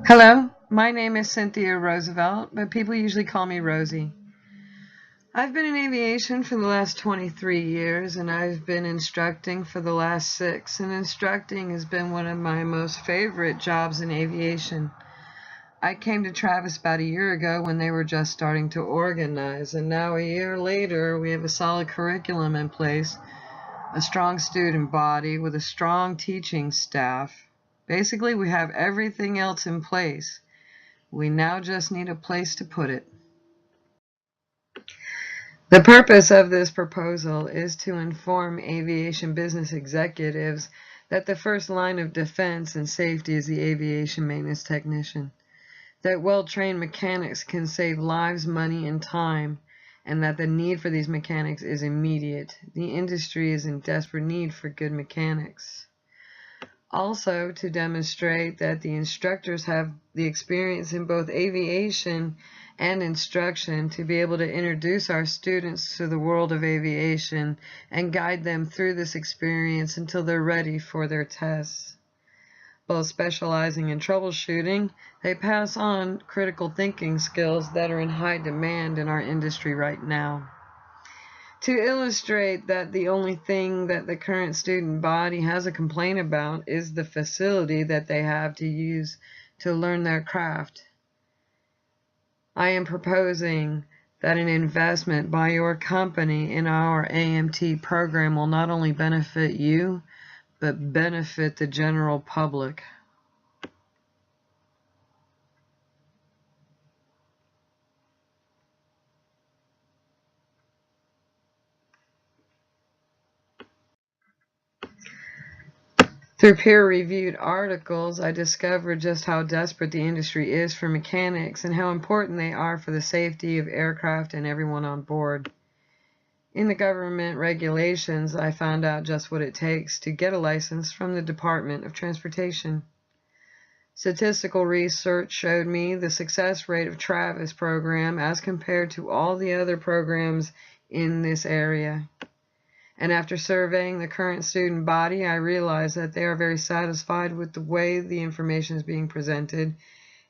Hello, my name is Cynthia Roosevelt, but people usually call me Rosie. I've been in aviation for the last 23 years, and I've been instructing for the last 6, and instructing has been one of my most favorite jobs in aviation. I came to Travis about a year ago when they were just starting to organize, and now a year later we have a solid curriculum in place, a strong student body with a strong teaching staff. Basically, we have everything else in place. We now just need a place to put it. The purpose of this proposal is to inform aviation business executives that the first line of defense and safety is the aviation maintenance technician, that well-trained mechanics can save lives, money, and time, and that the need for these mechanics is immediate. The industry is in desperate need for good mechanics. Also, to demonstrate that the instructors have the experience in both aviation and instruction to be able to introduce our students to the world of aviation and guide them through this experience until they're ready for their tests. Both specializing in troubleshooting, they pass on critical thinking skills that are in high demand in our industry right now. To illustrate that the only thing that the current student body has a complaint about is the facility that they have to use to learn their craft, I am proposing that an investment by your company in our AMT program will not only benefit you, but benefit the general public. Through peer-reviewed articles, I discovered just how desperate the industry is for mechanics and how important they are for the safety of aircraft and everyone on board. In the government regulations, I found out just what it takes to get a license from the Department of Transportation. Statistical research showed me the success rate of Travis program as compared to all the other programs in this area. And after surveying the current student body, I realized that they are very satisfied with the way the information is being presented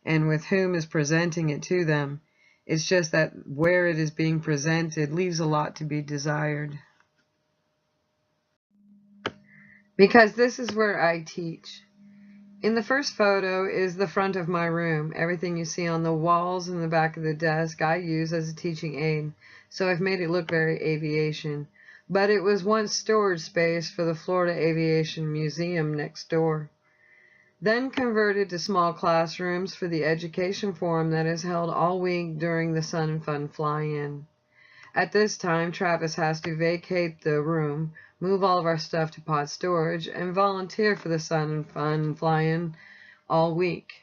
and with whom is presenting it to them. It's just that where it is being presented leaves a lot to be desired. Because this is where I teach. In the first photo is the front of my room. Everything you see on the walls and the back of the desk I use as a teaching aid, so I've made it look very aviation. But it was once storage space for the Florida Aviation Museum next door. Then converted to small classrooms for the education forum that is held all week during the Sun and Fun Fly-In. At this time, Travis has to vacate the room, move all of our stuff to pod storage, and volunteer for the Sun and Fun Fly-In all week.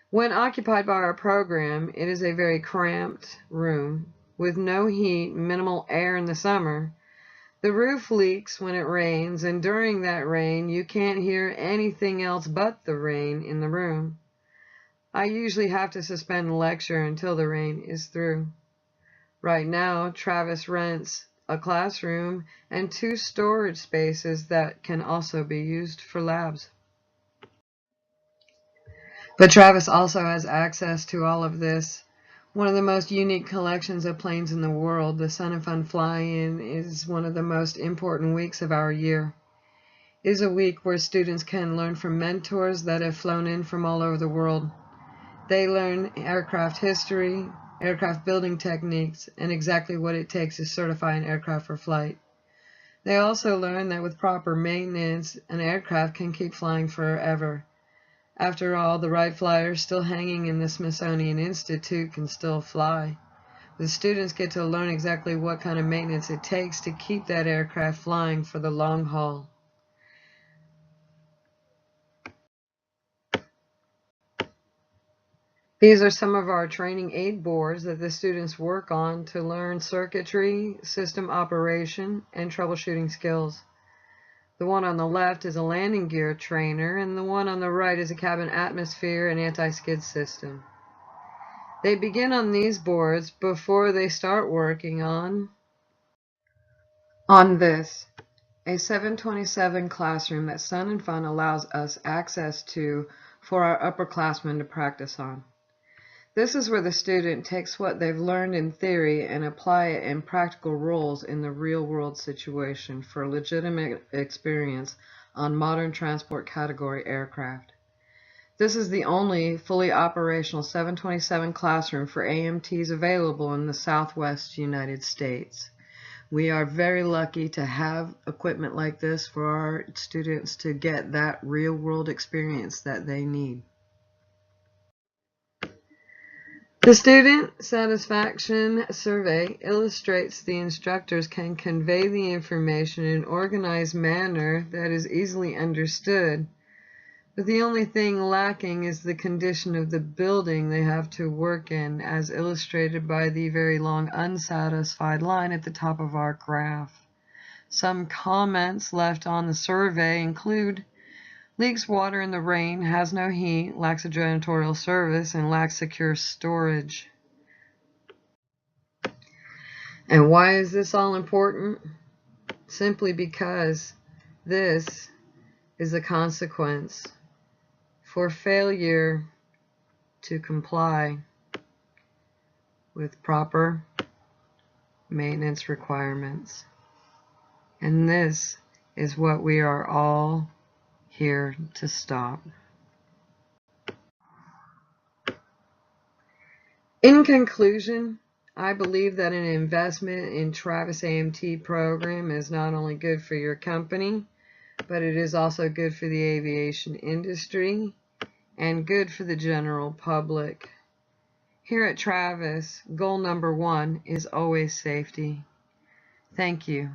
When occupied by our program, it is a very cramped room with no heat, minimal air in the summer. The roof leaks when it rains, and during that rain, you can't hear anything else but the rain in the room. I usually have to suspend the lecture until the rain is through. Right now, Travis rents a classroom and 2 storage spaces that can also be used for labs. But Travis also has access to all of this. One of the most unique collections of planes in the world, the Sun and Fun Fly-In, is one of the most important weeks of our year. It is a week where students can learn from mentors that have flown in from all over the world. They learn aircraft history, aircraft building techniques, and exactly what it takes to certify an aircraft for flight. They also learn that with proper maintenance, an aircraft can keep flying forever. After all, the Wright Flyers still hanging in the Smithsonian Institute can still fly. The students get to learn exactly what kind of maintenance it takes to keep that aircraft flying for the long haul. These are some of our training aid boards that the students work on to learn circuitry, system operation, and troubleshooting skills. The one on the left is a landing gear trainer, and the one on the right is a cabin atmosphere and anti-skid system. They begin on these boards before they start working on this. a 727 classroom that Sun and Fun allows us access to for our upperclassmen to practice on. This is where the student takes what they've learned in theory and apply it in practical roles in the real-world situation for legitimate experience on modern transport category aircraft. This is the only fully operational 727 classroom for AMTs available in the Southwest United States. We are very lucky to have equipment like this for our students to get that real-world experience that they need. The Student Satisfaction Survey illustrates the instructors can convey the information in an organized manner that is easily understood, but the only thing lacking is the condition of the building they have to work in, as illustrated by the very long unsatisfied line at the top of our graph. Some comments left on the survey include: leaks water in the rain, has no heat, lacks a janitorial service, and lacks secure storage. And why is this all important? Simply because this is a consequence for failure to comply with proper maintenance requirements. And this is what we are all here to stop. In conclusion, I believe that an investment in Travis AMT program is not only good for your company, but it is also good for the aviation industry and good for the general public. Here at Travis, goal number one is always safety. Thank you.